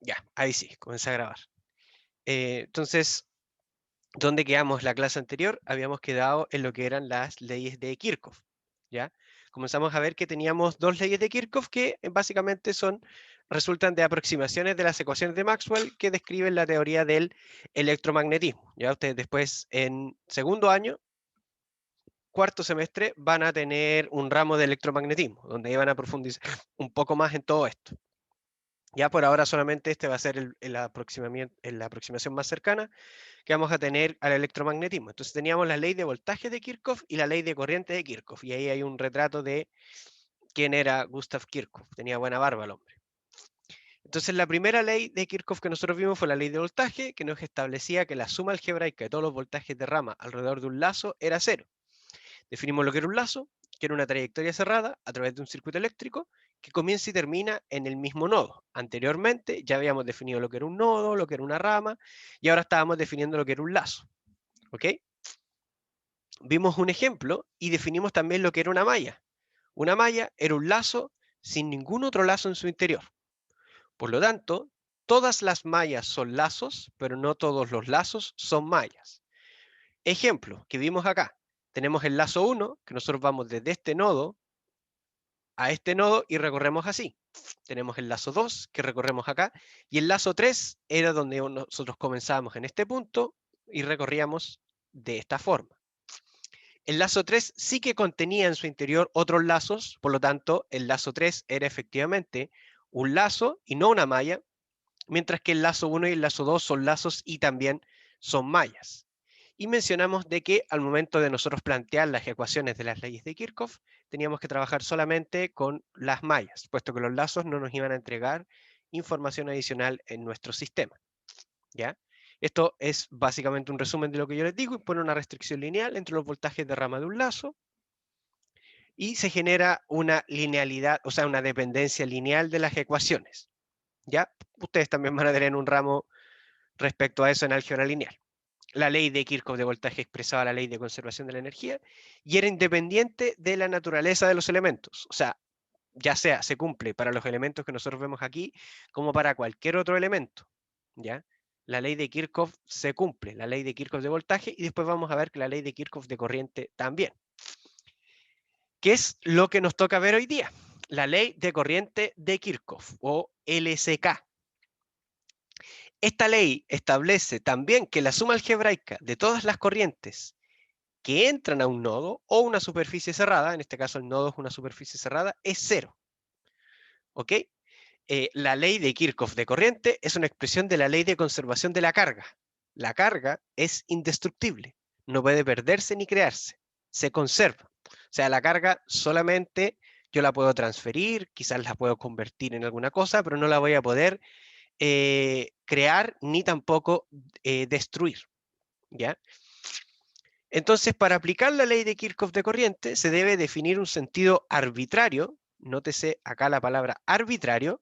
Ya, ahí sí, comencé a grabar. Entonces, ¿dónde quedamos la clase anterior? Habíamos quedado en lo que eran las leyes de Kirchhoff, ¿ya? Comenzamos a ver que teníamos dos leyes de Kirchhoff que básicamente resultan de aproximaciones de las ecuaciones de Maxwell que describen la teoría del electromagnetismo. Ya ustedes después en segundo año, cuarto semestre, van a tener un ramo de electromagnetismo, donde van a profundizar un poco más en todo esto. Ya por ahora solamente este va a ser la aproximación más cercana que vamos a tener al electromagnetismo. Entonces teníamos la ley de voltaje de Kirchhoff y la ley de corriente de Kirchhoff. Y ahí hay un retrato de quién era Gustav Kirchhoff. Tenía buena barba el hombre. Entonces la primera ley de Kirchhoff que nosotros vimos fue la ley de voltaje, que nos establecía que la suma algebraica de todos los voltajes de rama alrededor de un lazo era cero. Definimos lo que era un lazo, que era una trayectoria cerrada a través de un circuito eléctrico que comienza y termina en el mismo nodo. Anteriormente ya habíamos definido lo que era un nodo, lo que era una rama, y ahora estábamos definiendo lo que era un lazo. ¿Ok? Vimos un ejemplo y definimos también lo que era una malla. Una malla era un lazo sin ningún otro lazo en su interior. Por lo tanto, todas las mallas son lazos, pero no todos los lazos son mallas. Ejemplo que vimos acá. Tenemos el lazo 1, que nosotros vamos desde este nodo a este nodo y recorremos así. Tenemos el lazo 2 que recorremos acá y el lazo 3 era donde nosotros comenzábamos en este punto y recorríamos de esta forma. El lazo 3 sí que contenía en su interior otros lazos, por lo tanto el lazo 3 era efectivamente un lazo y no una malla, mientras que el lazo 1 y el lazo 2 son lazos y también son mallas. Y mencionamos de que al momento de nosotros plantear las ecuaciones de las leyes de Kirchhoff, teníamos que trabajar solamente con las mallas, puesto que los lazos no nos iban a entregar información adicional en nuestro sistema. ¿Ya? Esto es básicamente un resumen de lo que yo les digo y pone una restricción lineal entre los voltajes de rama de un lazo y se genera una linealidad, o sea, una dependencia lineal de las ecuaciones. ¿Ya? Ustedes también van a tener un ramo respecto a eso en álgebra lineal. La ley de Kirchhoff de voltaje expresaba la ley de conservación de la energía y era independiente de la naturaleza de los elementos. O sea, ya sea se cumple para los elementos que nosotros vemos aquí como para cualquier otro elemento. ¿Ya? La ley de Kirchhoff se cumple, la ley de Kirchhoff de voltaje, y después vamos a ver que la ley de Kirchhoff de corriente también. ¿Qué es lo que nos toca ver hoy día? La ley de corriente de Kirchhoff o LSK. Esta ley establece también que la suma algebraica de todas las corrientes que entran a un nodo o una superficie cerrada, en este caso el nodo es una superficie cerrada, es cero. ¿Ok? La ley de Kirchhoff de corriente es una expresión de la ley de conservación de la carga. La carga es indestructible, no puede perderse ni crearse, se conserva. O sea, la carga solamente yo la puedo transferir, quizás la puedo convertir en alguna cosa, pero no la voy a poder crear ni tampoco destruir. ¿Ya? Entonces, para aplicar la ley de Kirchhoff de corriente, se debe definir un sentido arbitrario, nótese acá la palabra arbitrario,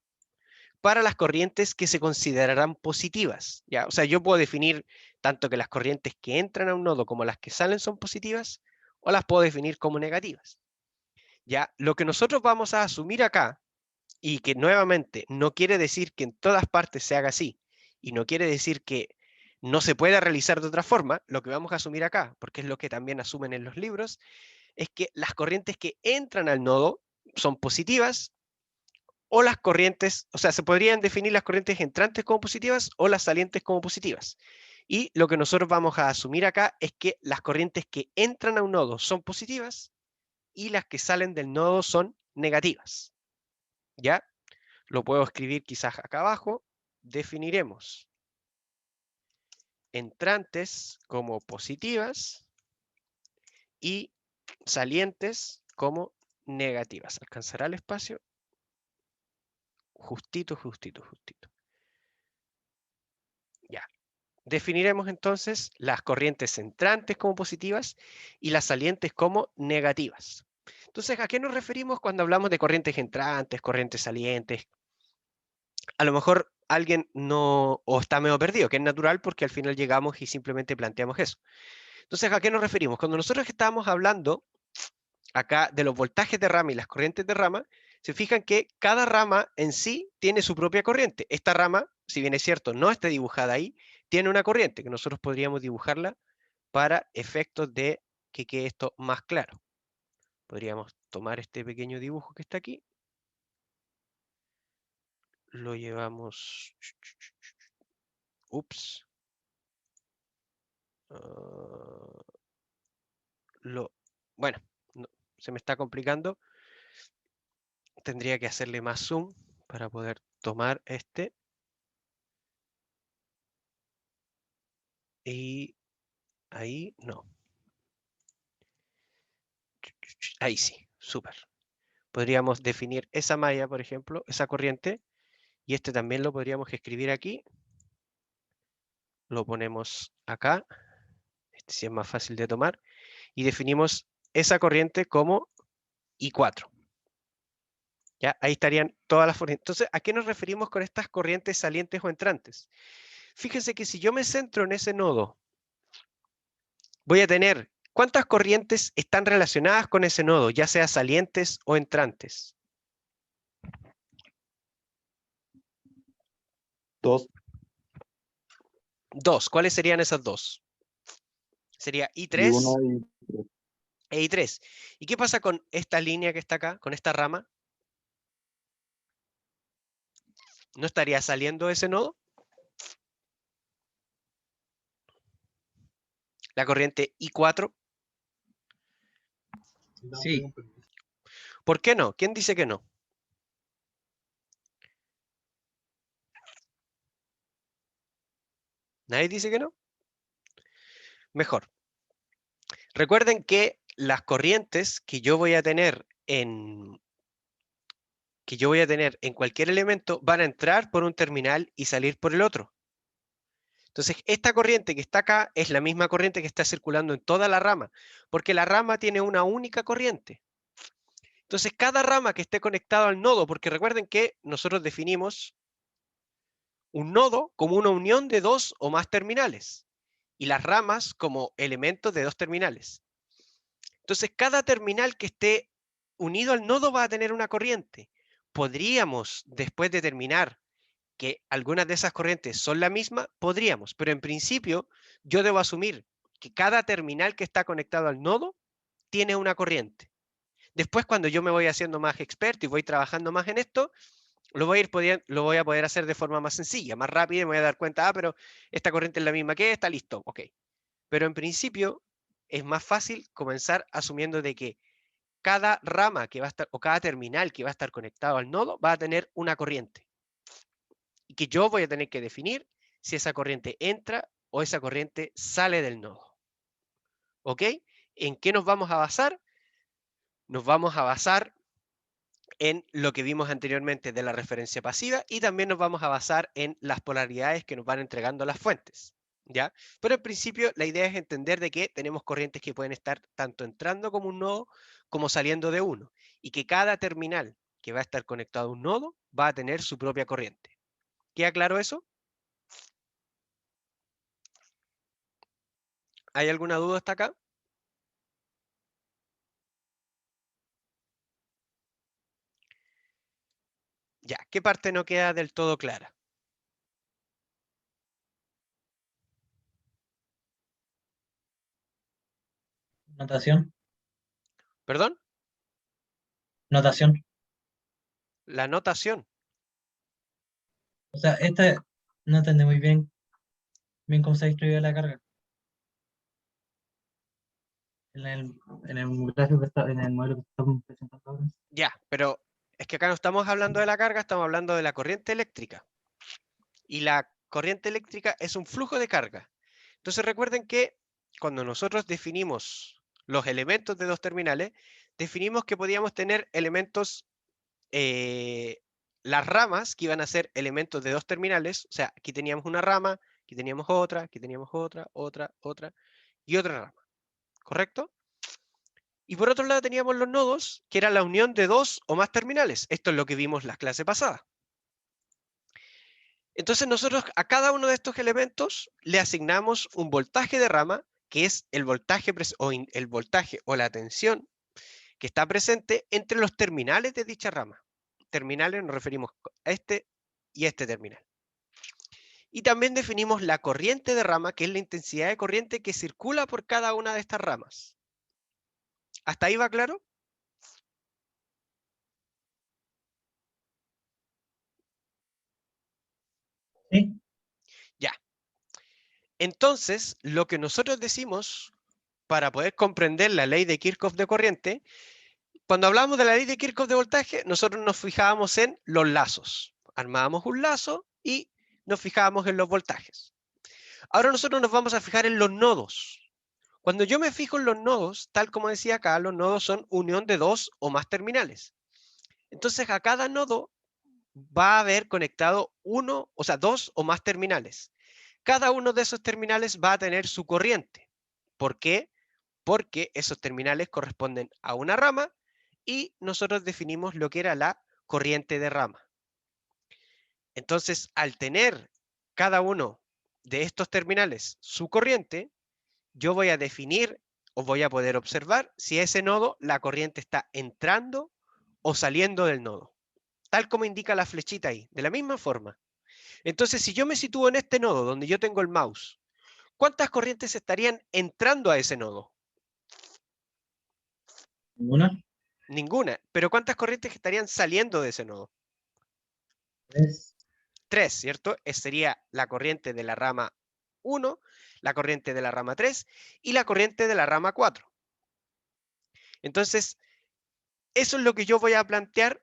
para las corrientes que se considerarán positivas. ¿Ya? O sea, yo puedo definir tanto que las corrientes que entran a un nodo como las que salen son positivas, o las puedo definir como negativas. ¿Ya? Lo que nosotros vamos a asumir acá, y que nuevamente no quiere decir que en todas partes se haga así, y no quiere decir que no se pueda realizar de otra forma, lo que vamos a asumir acá, porque es lo que también asumen en los libros, es que las corrientes que entran al nodo son positivas o las corrientes, o sea, se podrían definir las corrientes entrantes como positivas o las salientes como positivas. Y lo que nosotros vamos a asumir acá es que las corrientes que entran a un nodo son positivas y las que salen del nodo son negativas. ¿Ya? Lo puedo escribir quizás acá abajo. Definiremos entrantes como positivas y salientes como negativas. ¿Alcanzará el espacio? Justito, justito, justito. Ya. Definiremos entonces las corrientes entrantes como positivas y las salientes como negativas. Entonces, ¿a qué nos referimos cuando hablamos de corrientes entrantes, corrientes salientes? A lo mejor alguien no o está medio perdido, que es natural porque al final llegamos y simplemente planteamos eso. Entonces, ¿a qué nos referimos? Cuando nosotros estábamos hablando acá de los voltajes de rama y las corrientes de rama, Se fijan que cada rama en sí tiene su propia corriente. Esta rama, si bien es cierto, no está dibujada ahí, tiene una corriente que nosotros podríamos dibujarla para efectos de que quede esto más claro. Podríamos tomar este pequeño dibujo que está aquí, lo llevamos, ups, bueno, se me está complicando, tendría que hacerle más zoom para poder tomar este, y ahí no, ahí sí, súper. Podríamos definir esa malla, por ejemplo, esa corriente, y este también lo podríamos escribir aquí, lo ponemos acá, este sí es más fácil de tomar, y definimos esa corriente como I4. ¿Ya? Ahí estarían todas las corrientes. Entonces, ¿a qué nos referimos con estas corrientes salientes o entrantes? Fíjense que si yo me centro en ese nodo, voy a tener, ¿cuántas corrientes están relacionadas con ese nodo, ya sea salientes o entrantes? 2. Dos. ¿Cuáles serían esas dos? Sería Y I3 1 y 3. e I3. ¿Y qué pasa con esta línea que está acá, con esta rama? ¿No estaría saliendo ese nodo? La corriente I4. Sí. ¿Por qué no? ¿Quién dice que no? ¿Nadie dice que no? Mejor. Recuerden que las corrientes que yo voy a tener en cualquier elemento van a entrar por un terminal y salir por el otro. Entonces, esta corriente que está acá es la misma corriente que está circulando en toda la rama, porque la rama tiene una única corriente. Entonces, cada rama que esté conectado al nodo, porque recuerden que nosotros definimos un nodo como una unión de dos o más terminales y las ramas como elementos de dos terminales. Entonces, cada terminal que esté unido al nodo va a tener una corriente. Podríamos después determinar que algunas de esas corrientes son la misma, podríamos, pero en principio yo debo asumir que cada terminal que está conectado al nodo tiene una corriente. Después, cuando yo me voy haciendo más experto y voy trabajando más en esto, lo voy a poder hacer de forma más sencilla, más rápida, y me voy a dar cuenta, pero esta corriente es la misma que esta, listo, ok. Pero en principio es más fácil comenzar asumiendo de que cada rama que va a estar, o cada terminal que va a estar conectado al nodo va a tener una corriente. Y que yo voy a tener que definir si esa corriente entra o esa corriente sale del nodo. ¿Ok? ¿En qué nos vamos a basar? Nos vamos a basar en lo que vimos anteriormente de la referencia pasiva y también nos vamos a basar en las polaridades que nos van entregando las fuentes. ¿Ya? Pero en principio la idea es entender de que tenemos corrientes que pueden estar tanto entrando como un nodo como saliendo de uno y que cada terminal que va a estar conectado a un nodo va a tener su propia corriente. ¿Queda claro eso? ¿Hay alguna duda hasta acá? Ya, ¿qué parte no queda del todo clara? Notación. ¿Perdón? Notación. La notación. O sea, esta no entendí muy bien cómo se describe la carga. En el, en el gráfico que está, en el modelo que estamos presentando ahora. Ya, pero es que acá no estamos hablando de la carga, estamos hablando de la corriente eléctrica. Y la corriente eléctrica es un flujo de carga. Entonces recuerden que cuando nosotros definimos los elementos de dos terminales, definimos que podíamos tener elementos, las ramas que iban a ser elementos de dos terminales, o sea, aquí teníamos una rama, aquí teníamos otra, aquí teníamos otra, otra y otra rama, ¿correcto? Y por otro lado teníamos los nodos, que era la unión de dos o más terminales. Esto es lo que vimos la clase pasada. Entonces nosotros a cada uno de estos elementos le asignamos un voltaje de rama, que es el voltaje o la tensión que está presente entre los terminales de dicha rama. terminales nos referimos a este y este terminal. Y también definimos la corriente de rama, que es la intensidad de corriente que circula por cada una de estas ramas. ¿Hasta ahí va claro? Sí, Ya. Entonces, lo que nosotros decimos para poder comprender la ley de Kirchhoff de corriente, cuando hablamos de la ley de Kirchhoff de voltaje, nosotros nos fijábamos en los lazos. Armábamos un lazo y nos fijábamos en los voltajes. Ahora nosotros nos vamos a fijar en los nodos. Cuando yo me fijo en los nodos, tal como decía acá, los nodos son unión de dos o más terminales. Entonces a cada nodo va a haber conectado uno, o sea, dos o más terminales. Cada uno de esos terminales va a tener su corriente. ¿Por qué? Porque esos terminales corresponden a una rama y nosotros definimos lo que era la corriente de rama. Entonces, al tener cada uno de estos terminales su corriente, yo voy a definir o voy a poder observar si ese nodo la corriente está entrando o saliendo del nodo, tal como indica la flechita ahí, de la misma forma. Entonces, si yo me sitúo en este nodo donde yo tengo el mouse, ¿cuántas corrientes estarían entrando a ese nodo? una, Ninguna. Pero ¿cuántas corrientes estarían saliendo de ese nodo? tres, Tres, ¿cierto? Sería la corriente de la rama 1, la corriente de la rama 3 y la corriente de la rama 4. Entonces, eso es lo que yo voy a plantear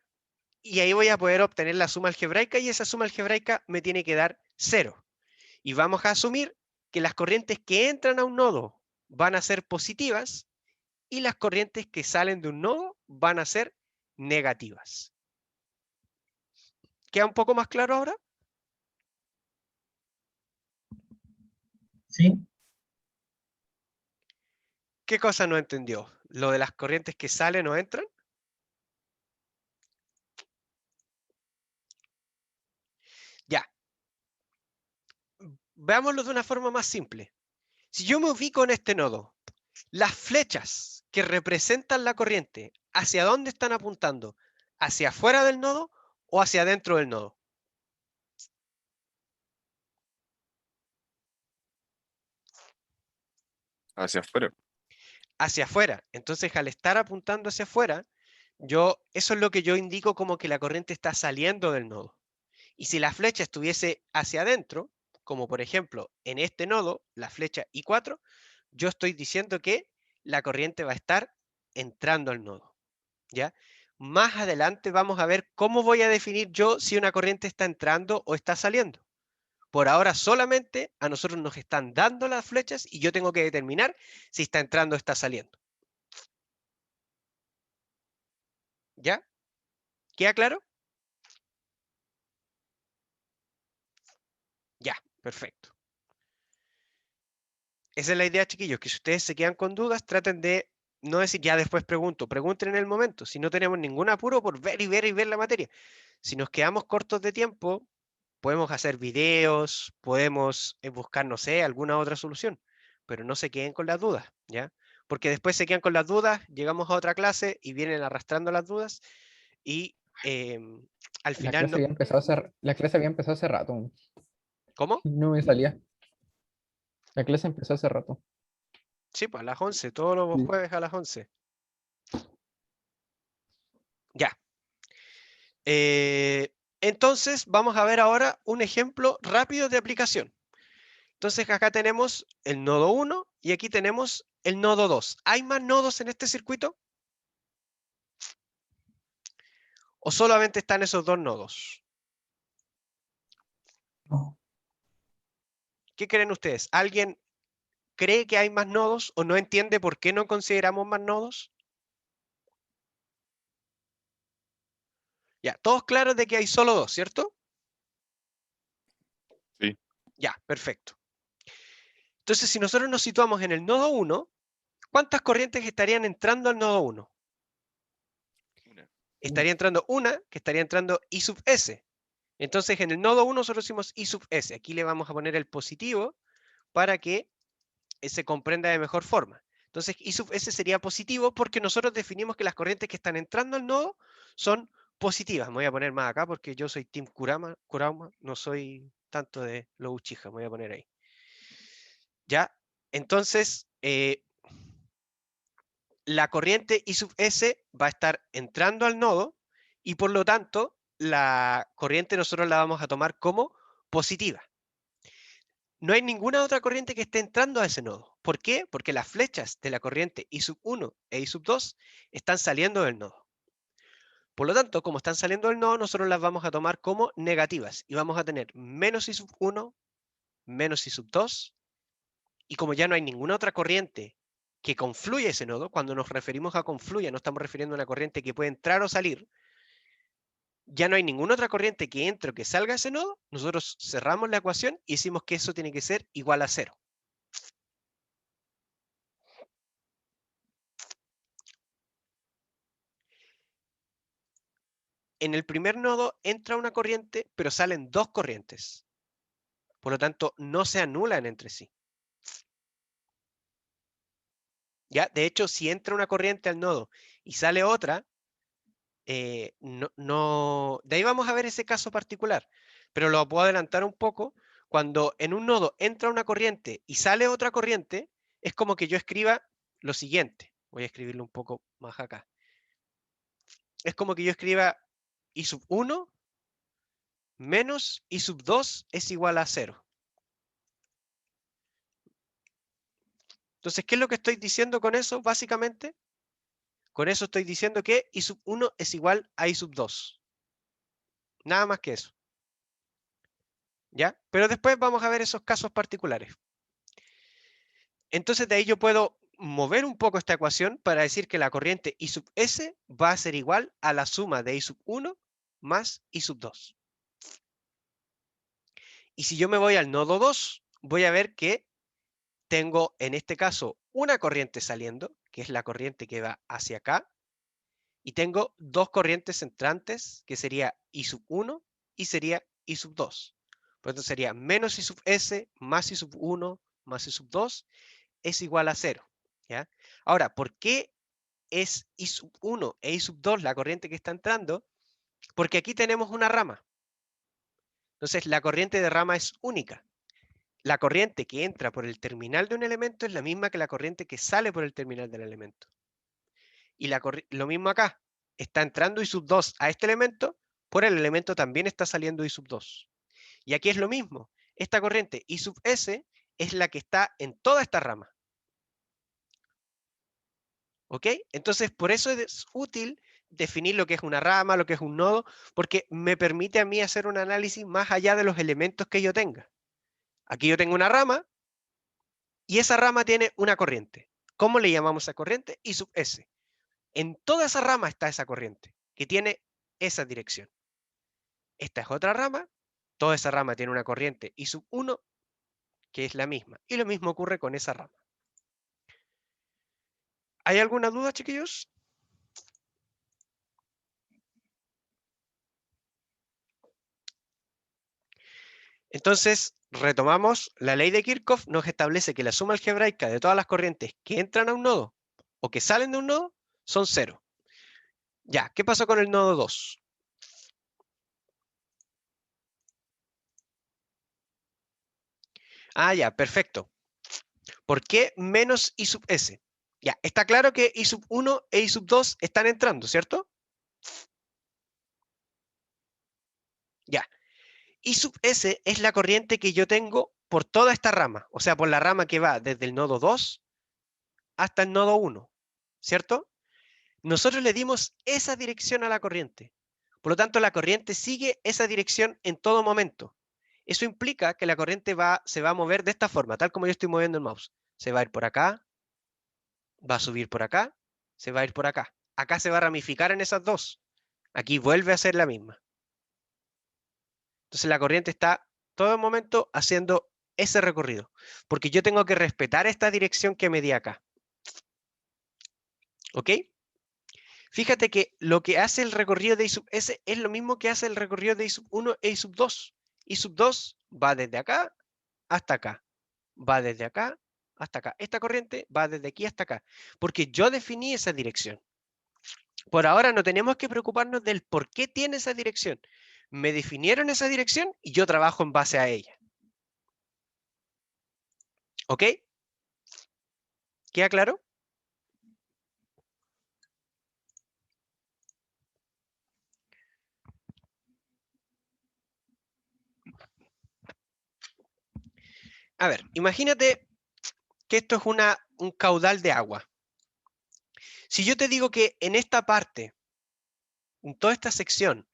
y ahí voy a poder obtener la suma algebraica y esa suma algebraica me tiene que dar 0. Y vamos a asumir que las corrientes que entran a un nodo van a ser positivas y las corrientes que salen de un nodo van a ser negativas. ¿Queda un poco más claro ahora? sí, ¿Qué cosa no entendió? ¿Lo de las corrientes que salen o entran? Ya, veámoslo de una forma más simple. Si yo me ubico en este nodo, las flechas que representan la corriente, ¿hacia dónde están apuntando? ¿Hacia afuera del nodo o hacia adentro del nodo? Hacia afuera. Hacia afuera. Entonces, al estar apuntando hacia afuera, eso es lo que yo indico como que la corriente está saliendo del nodo. Y si la flecha estuviese hacia adentro, como por ejemplo en este nodo, la flecha I4, yo estoy diciendo que la corriente va a estar entrando al nodo. ¿Ya? Más adelante vamos a ver cómo voy a definir yo si una corriente está entrando o está saliendo. Por ahora solamente a nosotros nos están dando las flechas y yo tengo que determinar si está entrando o está saliendo. ¿Ya? ¿Queda claro? Ya, perfecto. Esa es la idea, chiquillos, que si ustedes se quedan con dudas, traten de no decir ya después pregunto, pregunten en el momento, si no tenemos ningún apuro por ver y ver y ver la materia. Si nos quedamos cortos de tiempo, podemos hacer videos, podemos buscar, no sé, alguna otra solución, pero no se queden con las dudas, ¿ya? Porque después se quedan con las dudas, llegamos a otra clase y vienen arrastrando las dudas y al La final clase no... había empezado la clase había empezado hace rato. ¿Cómo? No me salía. La clase empezó hace rato. Sí, pues a las 11, todos los Sí. jueves a las 11. Ya. Entonces, vamos a ver ahora un ejemplo rápido de aplicación. Entonces, acá tenemos el nodo 1 y aquí tenemos el nodo 2. ¿Hay más nodos en este circuito? ¿O solamente están esos dos nodos? no, ¿Qué creen ustedes? ¿Alguien cree que hay más nodos o no entiende por qué no consideramos más nodos? Ya, todos claros de que hay solo dos, ¿cierto? Sí. Ya, perfecto. Entonces, si nosotros nos situamos en el nodo 1, ¿cuántas corrientes estarían entrando al nodo 1? Una. Estaría entrando una, que estaría entrando I sub S. Entonces, en el nodo 1 nosotros hicimos I sub S. Aquí le vamos a poner el positivo para que se comprenda de mejor forma. Entonces, I sub S sería positivo porque nosotros definimos que las corrientes que están entrando al nodo son positivas. Me voy a poner más acá porque yo soy Team Kurama, no soy tanto de los Uchiha, me voy a poner ahí. ¿Ya? Entonces, la corriente I sub S va a estar entrando al nodo y por lo tanto la corriente nosotros la vamos a tomar como positiva. No hay ninguna otra corriente que esté entrando a ese nodo. ¿Por qué? Porque las flechas de la corriente I sub 1 e I sub 2 están saliendo del nodo. Por lo tanto, como están saliendo del nodo, nosotros las vamos a tomar como negativas y vamos a tener menos I sub 1, menos I sub 2, y como ya no hay ninguna otra corriente que confluya ese nodo, cuando nos referimos a confluya no estamos refiriendo a una corriente que puede entrar o salir, ya no hay ninguna otra corriente que entre o que salga de ese nodo, nosotros cerramos la ecuación y decimos que eso tiene que ser igual a 0. En el primer nodo entra una corriente, pero salen dos corrientes. Por lo tanto, no se anulan entre sí. ¿Ya? De hecho, si entra una corriente al nodo y sale otra, de ahí vamos a ver ese caso particular, pero lo puedo adelantar un poco. Cuando en un nodo entra una corriente y sale otra corriente, es como que yo escriba lo siguiente. Voy a escribirlo un poco más acá. Es como que yo escriba I sub 1 menos I sub 2 es igual a 0. Entonces, ¿qué es lo que estoy diciendo con eso, básicamente? Con eso estoy diciendo que I sub 1 es igual a I sub 2. Nada más que eso. ¿Ya? Pero después vamos a ver esos casos particulares. Entonces, de ahí yo puedo mover un poco esta ecuación para decir que la corriente I sub S va a ser igual a la suma de I sub 1 más I sub 2. Y si yo me voy al nodo 2, voy a ver que tengo en este caso una corriente saliendo, que es la corriente que va hacia acá, y tengo dos corrientes entrantes, que sería I sub 1 y sería I sub 2. Por lo tanto sería menos I sub S más I sub 1 más I sub 2 es igual a 0. ¿Ya? Ahora, ¿por qué es I sub 1 e I sub 2 la corriente que está entrando? Porque aquí tenemos una rama. Entonces la corriente de rama es única. La corriente que entra por el terminal de un elemento es la misma que la corriente que sale por el terminal del elemento. Y lo mismo acá. Está entrando I sub 2 a este elemento, por el elemento también está saliendo I sub 2. Y aquí es lo mismo. Esta corriente I sub S es la que está en toda esta rama. ¿Ok? Entonces, por eso es útil definir lo que es una rama, lo que es un nodo, porque me permite a mí hacer un análisis más allá de los elementos que yo tenga. Aquí yo tengo una rama y esa rama tiene una corriente. ¿Cómo le llamamos a corriente? I sub S. En toda esa rama está esa corriente, que tiene esa dirección. Esta es otra rama, toda esa rama tiene una corriente I sub 1, que es la misma. Y lo mismo ocurre con esa rama. ¿Hay alguna duda, chiquillos? Entonces, retomamos, la ley de Kirchhoff nos establece que la suma algebraica de todas las corrientes que entran a un nodo o que salen de un nodo son 0. Ya, ¿qué pasó con el nodo 2? Ah, ya, perfecto. ¿Por qué menos I sub S? Ya, está claro que I sub 1 e I sub 2 están entrando, ¿cierto? Ya. I sub S es la corriente que yo tengo por toda esta rama, o sea, por la rama que va desde el nodo 2 hasta el nodo 1, ¿cierto? Nosotros le dimos esa dirección a la corriente. Por lo tanto, la corriente sigue esa dirección en todo momento. Eso implica que la corriente se va a mover de esta forma, tal como yo estoy moviendo el mouse. Se va a ir por acá, va a subir por acá, se va a ir por acá. Acá se va a ramificar en esas dos. Aquí vuelve a ser la misma. Entonces la corriente está todo el momento haciendo ese recorrido, porque yo tengo que respetar esta dirección que me di acá. ¿Ok? Fíjate que lo que hace el recorrido de I sub S es lo mismo que hace el recorrido de I sub 1 e I sub 2. I sub 2 va desde acá hasta acá. Va desde acá hasta acá. Esta corriente va desde aquí hasta acá. Porque yo definí esa dirección. Por ahora no tenemos que preocuparnos del por qué tiene esa dirección. Me definieron esa dirección y yo trabajo en base a ella. ¿Ok? ¿Queda claro? A ver, imagínate que esto es un caudal de agua. Si yo te digo que en esta parte, en toda esta sección,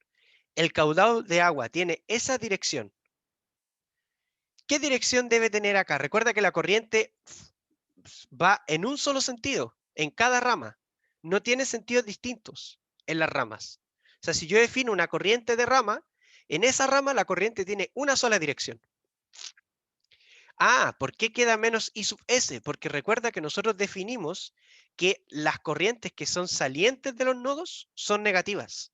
el caudal de agua tiene esa dirección, ¿qué dirección debe tener acá? Recuerda que la corriente va en un solo sentido, en cada rama. No tiene sentidos distintos en las ramas. O sea, si yo defino una corriente de rama, en esa rama la corriente tiene una sola dirección. Ah, ¿por qué queda menos I sub S? Porque recuerda que nosotros definimos que las corrientes que son salientes de los nodos son negativas.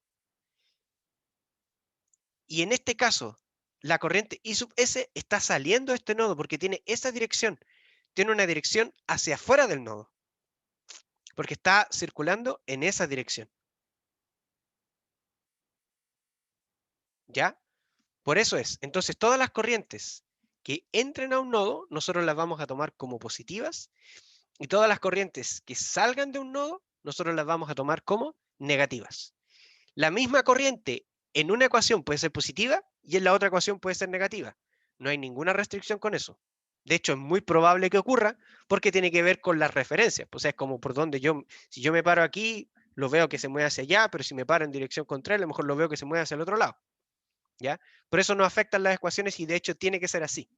Y en este caso, la corriente I sub S está saliendo de este nodo porque tiene esa dirección. Tiene una dirección hacia afuera del nodo. Porque está circulando en esa dirección. ¿Ya? Por eso es. Entonces, todas las corrientes que entren a un nodo, nosotros las vamos a tomar como positivas. Y todas las corrientes que salgan de un nodo, nosotros las vamos a tomar como negativas. La misma corriente en una ecuación puede ser positiva y en la otra ecuación puede ser negativa. No hay ninguna restricción con eso. De hecho, es muy probable que ocurra porque tiene que ver con las referencias. Pues es como por donde si yo me paro aquí, lo veo que se mueve hacia allá, pero si me paro en dirección contraria, a lo mejor lo veo que se mueve hacia el otro lado. ¿Ya? Por eso no afectan las ecuaciones y de hecho tiene que ser así.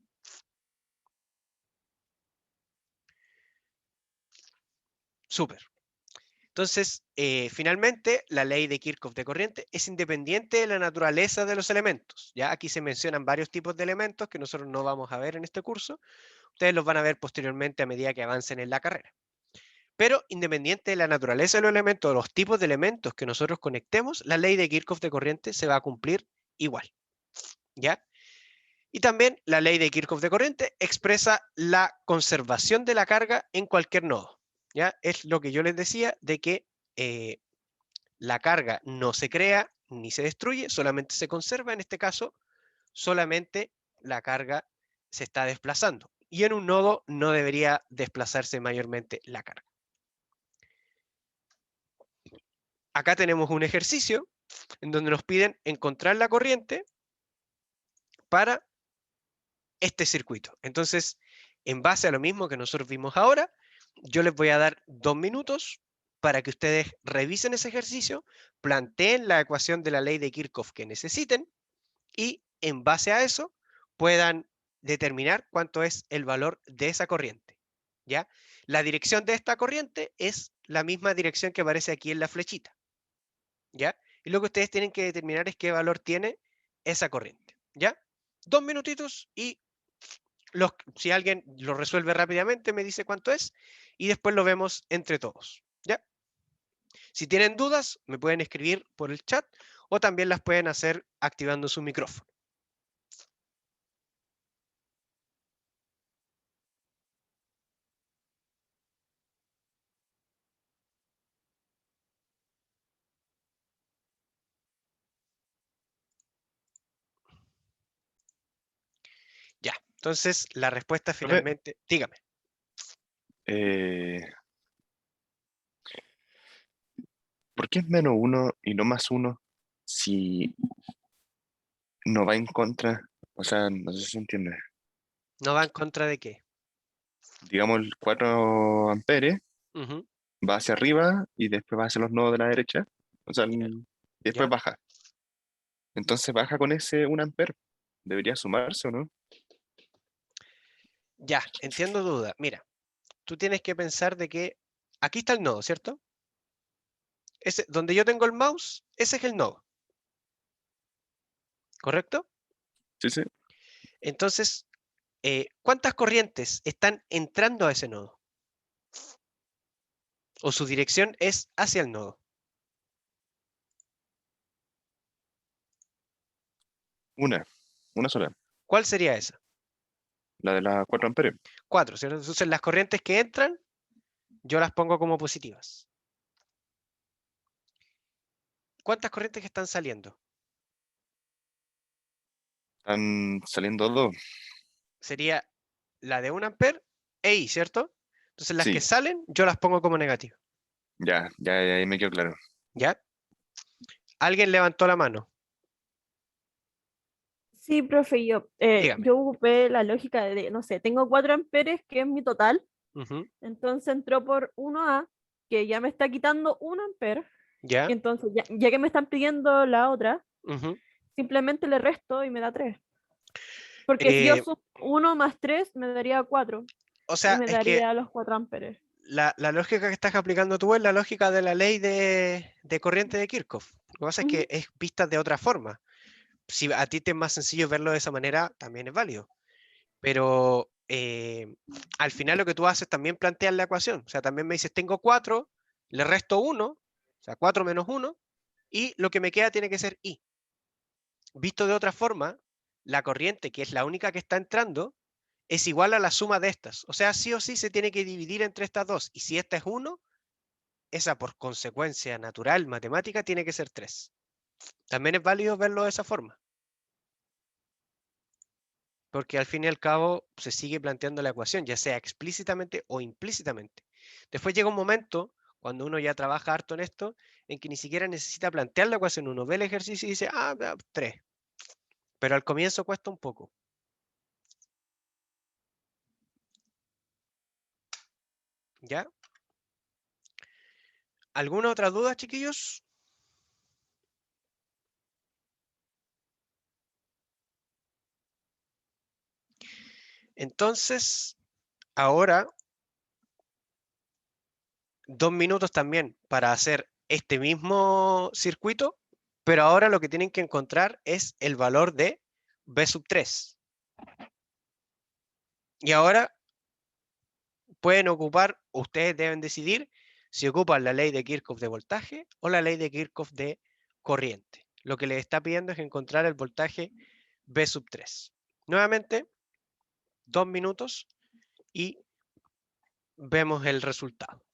Súper. Entonces, finalmente, la ley de Kirchhoff de corriente es independiente de la naturaleza de los elementos. ¿Ya? Aquí se mencionan varios tipos de elementos que nosotros no vamos a ver en este curso. Ustedes los van a ver posteriormente a medida que avancen en la carrera. Pero independiente de la naturaleza de los elementos, o los tipos de elementos que nosotros conectemos, la ley de Kirchhoff de corriente se va a cumplir igual. ¿Ya? Y también la ley de Kirchhoff de corriente expresa la conservación de la carga en cualquier nodo. ¿Ya? Es lo que yo les decía de que la carga no se crea ni se destruye, solamente se conserva. En este caso, solamente la carga se está desplazando. Y en un nodo no debería desplazarse mayormente la carga. Acá tenemos un ejercicio en donde nos piden encontrar la corriente para este circuito. Entonces, en base a lo mismo que nosotros vimos ahora, yo les voy a dar 2 minutos para que ustedes revisen ese ejercicio, planteen la ecuación de la ley de Kirchhoff que necesiten y en base a eso puedan determinar cuánto es el valor de esa corriente. ¿Ya? La dirección de esta corriente es la misma dirección que aparece aquí en la flechita. ¿Ya? Y lo que ustedes tienen que determinar es qué valor tiene esa corriente. ¿Ya? 2 minutitos y si alguien lo resuelve rápidamente me dice cuánto es y después lo vemos entre todos. ¿Ya? Si tienen dudas, me pueden escribir por el chat o también las pueden hacer activando su micrófono. Ya, entonces la respuesta finalmente, dígame. ¿Por qué es menos 1 y no más 1 si no va en contra? O sea, no sé si se entiende. ¿No va en contra de qué? Digamos, el 4 amperes Ujú, va hacia arriba y después va hacia los nodos de la derecha. O sea, ya, y después ya. baja. Entonces baja con ese 1 amper. ¿Debería sumarse o no? Ya, entiendo duda. Mira, tú tienes que pensar de que aquí está el nodo, ¿cierto? Donde yo tengo el mouse, ese es el nodo, ¿correcto? Sí, sí. Entonces, ¿cuántas corrientes están entrando a ese nodo? O su dirección es hacia el nodo. Una sola. ¿Cuál sería esa? La de las 4 amperes. 4, ¿cierto? Entonces las corrientes que entran, yo las pongo como positivas. ¿cuántas corrientes que están saliendo? Están saliendo dos. Sería la de 1 ampere e I, ¿cierto? Entonces las que Sí, salen, yo las pongo como negativas. ya, ahí me quedó claro. ¿Ya? ¿Alguien levantó la mano? Sí, profe, Dígame. yo ocupé la lógica de, no sé, tengo 4 amperes, que es mi total, Ujú. entonces entró por 1A, que ya me está quitando 1 amper, ¿Ya? y entonces ya que me están pidiendo la otra, Ujú. simplemente le resto y me da 3. Porque si yo Eh, sumo 1 más 3, me daría 4, o y sea, me es que daría los 4 amperes. la lógica que estás aplicando tú es la lógica de la ley de corriente de Kirchhoff. Lo que pasa es que Ujú. es vista de otra forma. Si a ti te es más sencillo verlo de esa manera, también es válido. Pero al final lo que tú haces también planteas la ecuación. O sea, también me dices, tengo 4, le resto 1, o sea, 4 menos 1, y lo que me queda tiene que ser I. Visto de otra forma, la corriente, que es la única que está entrando, es igual a la suma de estas. O sea, sí o sí se tiene que dividir entre estas dos. Y si esta es 1, esa por consecuencia natural, matemática, tiene que ser 3. También es válido verlo de esa forma. Porque al fin y al cabo se sigue planteando la ecuación, ya sea explícitamente o implícitamente. Después llega un momento, cuando uno ya trabaja harto en esto, en que ni siquiera necesita plantear la ecuación. Uno ve el ejercicio y dice, 3. Pero al comienzo cuesta un poco. ¿Ya? ¿Alguna otra duda, chiquillos? Entonces, ahora, 2 minutos también para hacer este mismo circuito, pero ahora lo que tienen que encontrar es el valor de B sub 3. Y ahora pueden ocupar, ustedes deben decidir si ocupan la ley de Kirchhoff de voltaje o la ley de Kirchhoff de corriente. Lo que les está pidiendo es encontrar el voltaje B sub 3. Nuevamente, 2 minutos y vemos el resultado.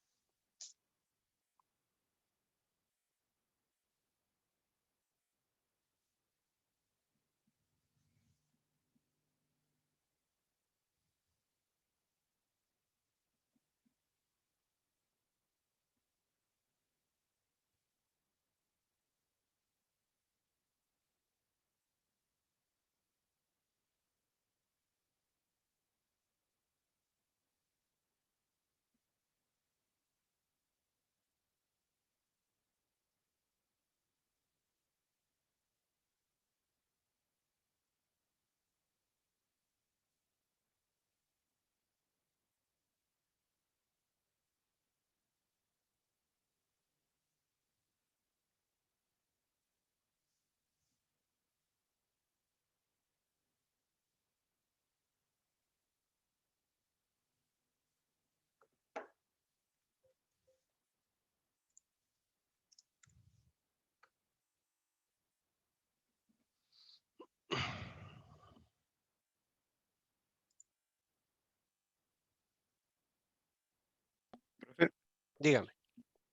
Profe, Dígame.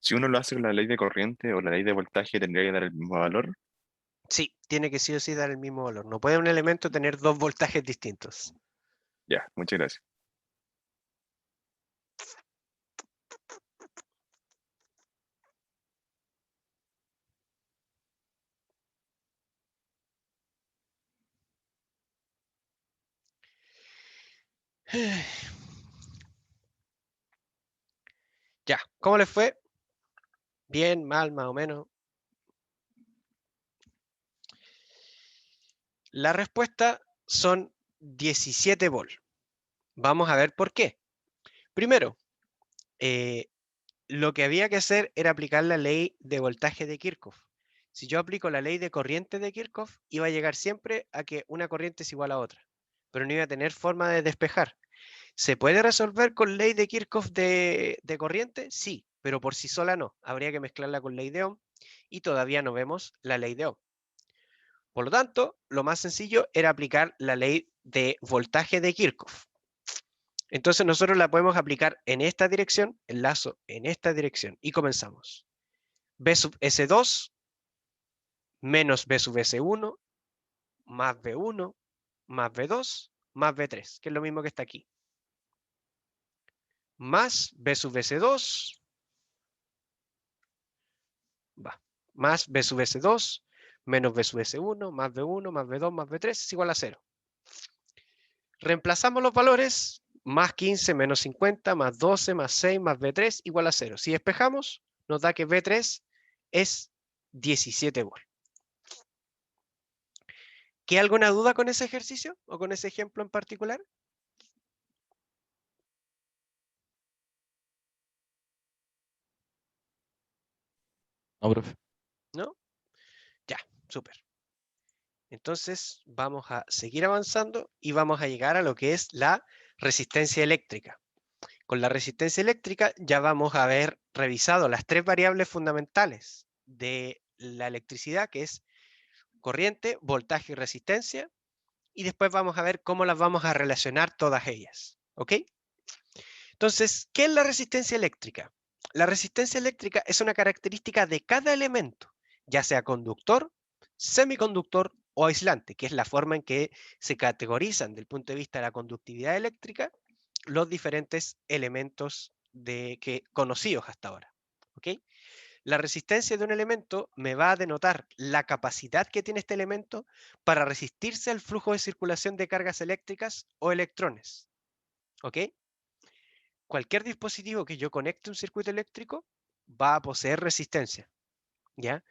si uno lo hace con la ley de corriente o la ley de voltaje, tendría que dar el mismo valor. Sí, tiene que sí o sí dar el mismo valor. No puede un elemento tener 2 voltajes distintos. Ya, muchas gracias. Ya, ¿cómo les fue? Bien, mal, más o menos. La respuesta son 17 volt. Vamos a ver por qué. Primero, lo que había que hacer era aplicar la ley de voltaje de Kirchhoff. Si yo aplico la ley de corriente de Kirchhoff, iba a llegar siempre a que una corriente es igual a otra, pero no iba a tener forma de despejar. ¿Se puede resolver con ley de Kirchhoff de corriente? Sí, pero por sí sola no. Habría que mezclarla con ley de Ohm y todavía no vemos la ley de Ohm. Por lo tanto, lo más sencillo era aplicar la ley de voltaje de Kirchhoff. Entonces nosotros la podemos aplicar en esta dirección, el lazo en esta dirección, y comenzamos. B sub S2 menos B sub S1 más B1 más B2 más B3, que es lo mismo que está aquí. Más B sub S2 más B sub S2 menos B sub S1 más B1 más B2 más B3 es igual a 0. Reemplazamos los valores, más 15 menos 50 más 12 más 6 más B3 igual a 0. Si despejamos, nos da que B3 es 17 volts. ¿Queda alguna duda con ese ejercicio o con ese ejemplo en particular? No, profe. ¿No? Ya, súper. Entonces vamos a seguir avanzando y vamos a llegar a lo que es la resistencia eléctrica. Con la resistencia eléctrica ya vamos a haber revisado las tres variables fundamentales de la electricidad, que es corriente, voltaje y resistencia, y después vamos a ver cómo las vamos a relacionar todas ellas. ¿Ok? Entonces, ¿qué es la resistencia eléctrica? La resistencia eléctrica es una característica de cada elemento, ya sea conductor, semiconductor o aislante, que es la forma en que se categorizan desde el punto de vista de la conductividad eléctrica los diferentes elementos conocidos hasta ahora. ¿Ok? La resistencia de un elemento me va a denotar la capacidad que tiene este elemento para resistirse al flujo de circulación de cargas eléctricas o electrones. ¿Ok? Cualquier dispositivo que yo conecte a un circuito eléctrico va a poseer resistencia. ¿Ya?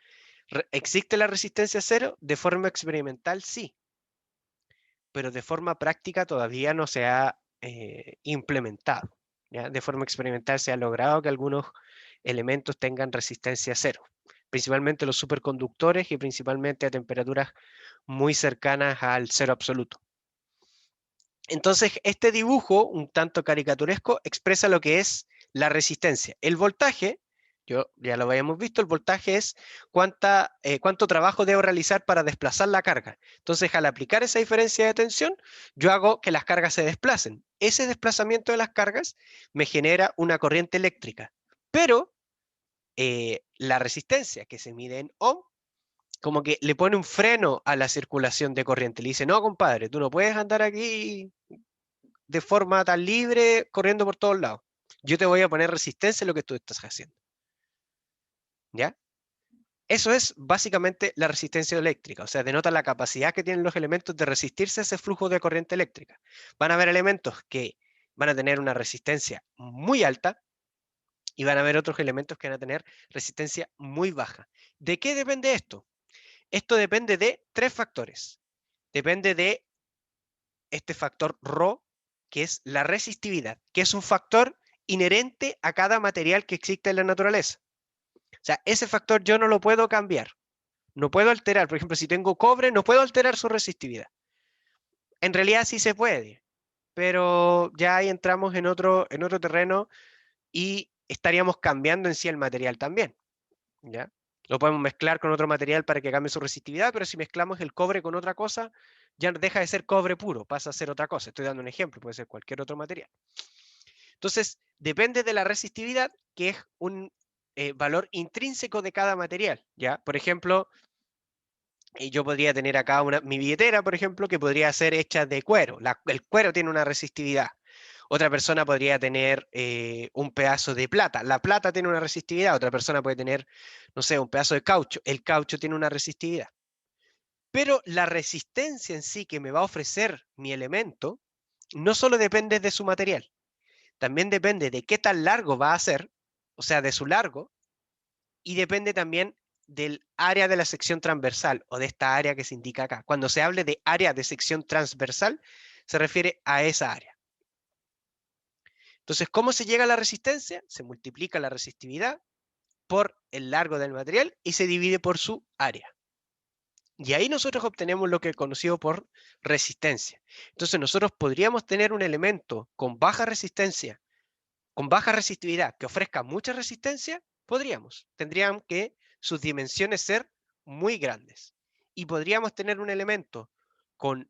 ¿Existe la resistencia cero? De forma experimental, sí. Pero de forma práctica todavía no se ha implementado. ¿Ya? De forma experimental se ha logrado que algunos elementos tengan resistencia cero, principalmente los superconductores y principalmente a temperaturas muy cercanas al cero absoluto. Entonces, este dibujo, un tanto caricaturesco, expresa lo que es la resistencia. El voltaje, ya lo habíamos visto, el voltaje es cuánto trabajo debo realizar para desplazar la carga. Entonces, al aplicar esa diferencia de tensión, yo hago que las cargas se desplacen. Ese desplazamiento de las cargas me genera una corriente eléctrica. Pero la resistencia, que se mide en ohm, como que le pone un freno a la circulación de corriente. Le dice, no, compadre, tú no puedes andar aquí de forma tan libre corriendo por todos lados. Yo te voy a poner resistencia a lo que tú estás haciendo. ¿Ya? Eso es básicamente la resistencia eléctrica, o sea, denota la capacidad que tienen los elementos de resistirse a ese flujo de corriente eléctrica. Van a haber elementos que van a tener una resistencia muy alta y van a haber otros elementos que van a tener resistencia muy baja. ¿De qué depende esto? Esto depende de tres factores. Depende de este factor ρ, que es la resistividad, que es un factor inherente a cada material que existe en la naturaleza. O sea, ese factor yo no lo puedo cambiar, no puedo alterar. Por ejemplo, si tengo cobre, no puedo alterar su resistividad. En realidad sí se puede, pero ya ahí entramos en otro terreno y estaríamos cambiando en sí el material también. ¿Ya? Lo podemos mezclar con otro material para que cambie su resistividad, pero si mezclamos el cobre con otra cosa, ya deja de ser cobre puro, pasa a ser otra cosa. Estoy dando un ejemplo, puede ser cualquier otro material. Entonces, depende de la resistividad, que es un valor intrínseco de cada material. ¿Ya? Por ejemplo, yo podría tener acá mi billetera, por ejemplo, que podría ser hecha de cuero. El cuero tiene una resistividad. Otra persona podría tener un pedazo de plata. La plata tiene una resistividad. Otra persona puede tener, no sé, un pedazo de caucho. El caucho tiene una resistividad. Pero la resistencia en sí que me va a ofrecer mi elemento no solo depende de su material, también depende de qué tan largo va a ser, o sea, de su largo, y depende también del área de la sección transversal o de esta área que se indica acá. Cuando se hable de área de sección transversal, se refiere a esa área. Entonces, ¿cómo se llega a la resistencia? Se multiplica la resistividad por el largo del material y se divide por su área. Y ahí nosotros obtenemos lo que es conocido por resistencia. Entonces, nosotros podríamos tener un elemento con baja resistencia, con baja resistividad, que ofrezca mucha resistencia, podríamos. Tendrían que sus dimensiones ser muy grandes. Y podríamos tener un elemento con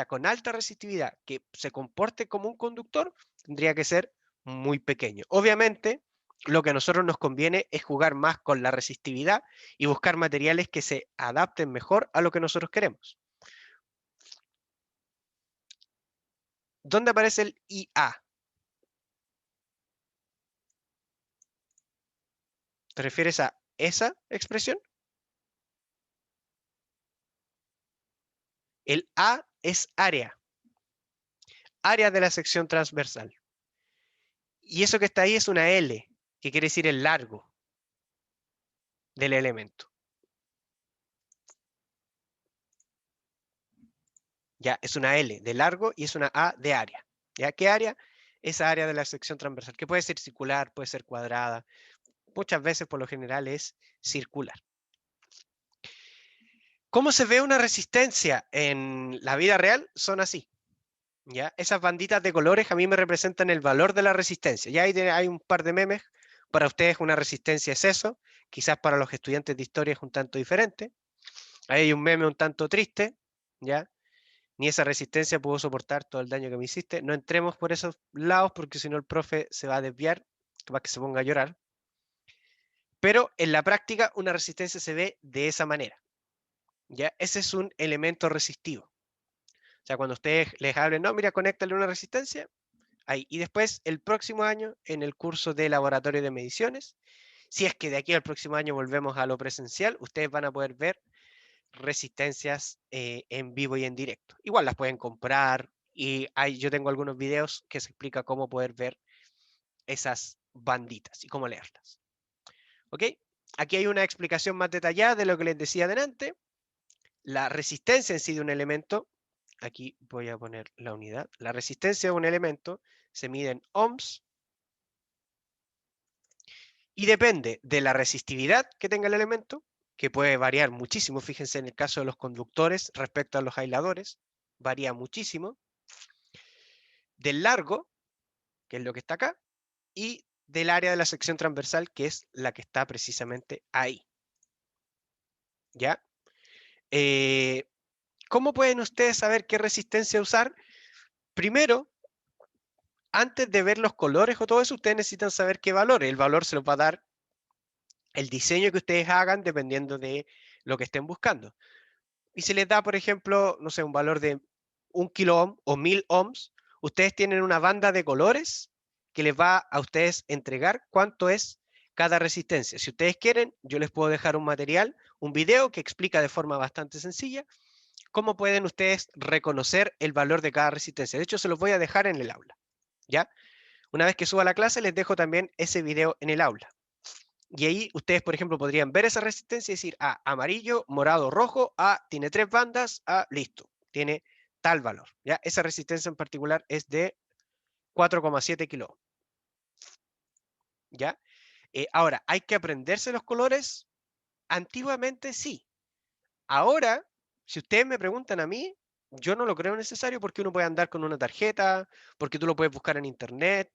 con alta resistividad que se comporte como un conductor, tendría que ser muy pequeño. Obviamente, lo que a nosotros nos conviene es jugar más con la resistividad y buscar materiales que se adapten mejor a lo que nosotros queremos. ¿Dónde aparece el IA? ¿Te refieres a esa expresión? El A es área. Área de la sección transversal. Y eso que está ahí es una L, que quiere decir el largo del elemento. Ya, es una L de largo y es una A de área. ¿Ya? ¿Qué área? Esa área de la sección transversal, que puede ser circular, puede ser cuadrada. Muchas veces, por lo general, es circular. ¿Cómo se ve una resistencia en la vida real? Son así. ¿Ya? Esas banditas de colores a mí me representan el valor de la resistencia. Ya hay un par de memes. Para ustedes una resistencia es eso. Quizás para los estudiantes de historia es un tanto diferente. Ahí hay un meme un tanto triste. ¿Ya? Ni esa resistencia pudo soportar todo el daño que me hiciste. No entremos por esos lados porque si no el profe se va a desviar, para que se ponga a llorar. Pero en la práctica una resistencia se ve de esa manera. ¿Ya? Ese es un elemento resistivo. O sea, cuando ustedes les hablen, no, mira, conéctale una resistencia, ahí. Y después, el próximo año, en el curso de laboratorio de mediciones, si es que de aquí al próximo año volvemos a lo presencial, ustedes van a poder ver resistencias en vivo y en directo. Igual las pueden comprar y yo tengo algunos videos que se explica cómo poder ver esas banditas y cómo leerlas. ¿Ok? Aquí hay una explicación más detallada de lo que les decía adelante. La resistencia en sí de un elemento, aquí voy a poner la unidad, la resistencia de un elemento se mide en ohms y depende de la resistividad que tenga el elemento, que puede variar muchísimo, fíjense en el caso de los conductores respecto a los aisladores, varía muchísimo, del largo, que es lo que está acá, y del área de la sección transversal, que es la que está precisamente ahí. ¿Ya? ¿Cómo pueden ustedes saber qué resistencia usar? Primero, antes de ver los colores o todo eso, ustedes necesitan saber qué valor. El valor se los va a dar el diseño que ustedes hagan dependiendo de lo que estén buscando. Y si les da, por ejemplo, no sé, un valor de 1 kilo ohm o 1000 ohms, ustedes tienen una banda de colores que les va a ustedes entregar cuánto es cada resistencia. Si ustedes quieren, yo les puedo dejar un material, un video que explica de forma bastante sencilla cómo pueden ustedes reconocer el valor de cada resistencia. De hecho, se los voy a dejar en el aula. ¿Ya? Una vez que suba la clase, les dejo también ese video en el aula. Y ahí ustedes, por ejemplo, podrían ver esa resistencia y decir, amarillo, morado, rojo, tiene 3 bandas, listo, tiene tal valor. ¿Ya? Esa resistencia en particular es de 4,7 kilo. ¿Ya? Ahora, ¿hay que aprenderse los colores? Antiguamente sí. Ahora, si ustedes me preguntan a mí, yo no lo creo necesario porque uno puede andar con una tarjeta, porque tú lo puedes buscar en internet.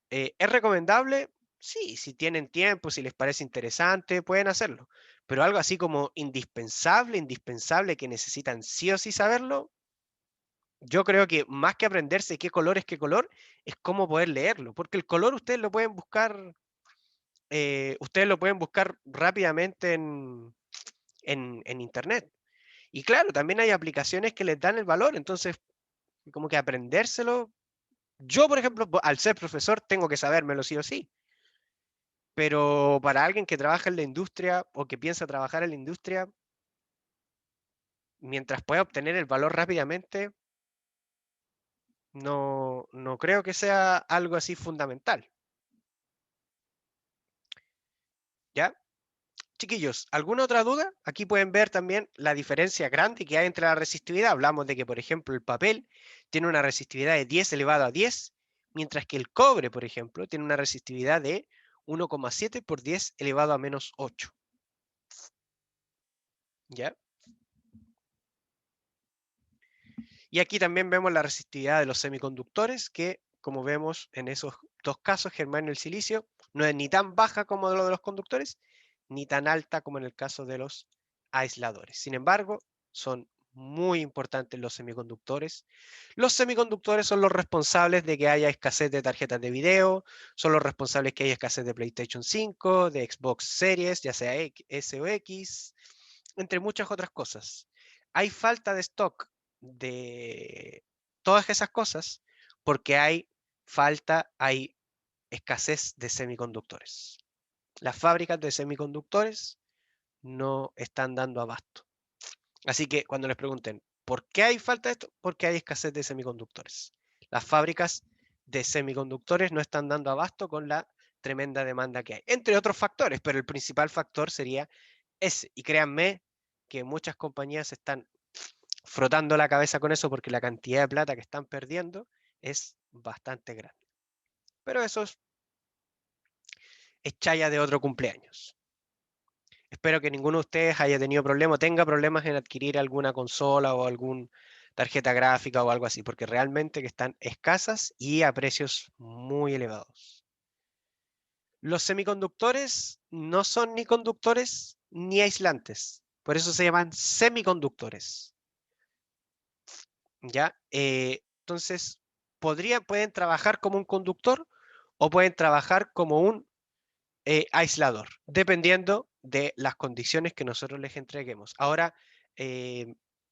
¿Es recomendable? Sí, si tienen tiempo, si les parece interesante, pueden hacerlo. Pero algo así como indispensable, que necesitan sí o sí saberlo, yo creo que más que aprenderse qué color es qué color, es cómo poder leerlo. Porque el color ustedes lo pueden buscar rápidamente en internet. Y claro, también hay aplicaciones que les dan el valor, entonces como que aprendérselo. Yo, por ejemplo, al ser profesor, tengo que sabérmelo sí o sí. Pero para alguien que trabaja en la industria o que piensa trabajar en la industria, mientras pueda obtener el valor rápidamente, no creo que sea algo así fundamental. ¿Ya? Chiquillos, ¿alguna otra duda? Aquí pueden ver también la diferencia grande que hay entre la resistividad. Hablamos de que, por ejemplo, el papel tiene una resistividad de 10 elevado a 10, mientras que el cobre, por ejemplo, tiene una resistividad de 1,7 por 10 elevado a menos 8. ¿Ya? Y aquí también vemos la resistividad de los semiconductores, que como vemos en esos dos casos, germanio y el silicio, no es ni tan baja como lo de los conductores, ni tan alta como en el caso de los aisladores. Sin embargo, son muy importante en los semiconductores. Los semiconductores son los responsables de que haya escasez de tarjetas de video, son los responsables que haya escasez de PlayStation 5, de Xbox Series, ya sea S o X, entre muchas otras cosas. Hay falta de stock de todas esas cosas porque hay escasez de semiconductores. Las fábricas de semiconductores no están dando abasto. Así que cuando les pregunten, ¿por qué hay falta de esto? Porque hay escasez de semiconductores. Las fábricas de semiconductores no están dando abasto con la tremenda demanda que hay, entre otros factores, pero el principal factor sería ese. Y créanme que muchas compañías están frotando la cabeza con eso porque la cantidad de plata que están perdiendo es bastante grande. Pero eso es chaya de otro cumpleaños. Espero que ninguno de ustedes haya tenido problemas, tenga problemas en adquirir alguna consola o alguna tarjeta gráfica o algo así, porque realmente que están escasas y a precios muy elevados. Los semiconductores no son ni conductores ni aislantes, por eso se llaman semiconductores. ¿Ya? Entonces, pueden trabajar como un conductor o pueden trabajar como un aislador, dependiendo de las condiciones que nosotros les entreguemos. Ahora,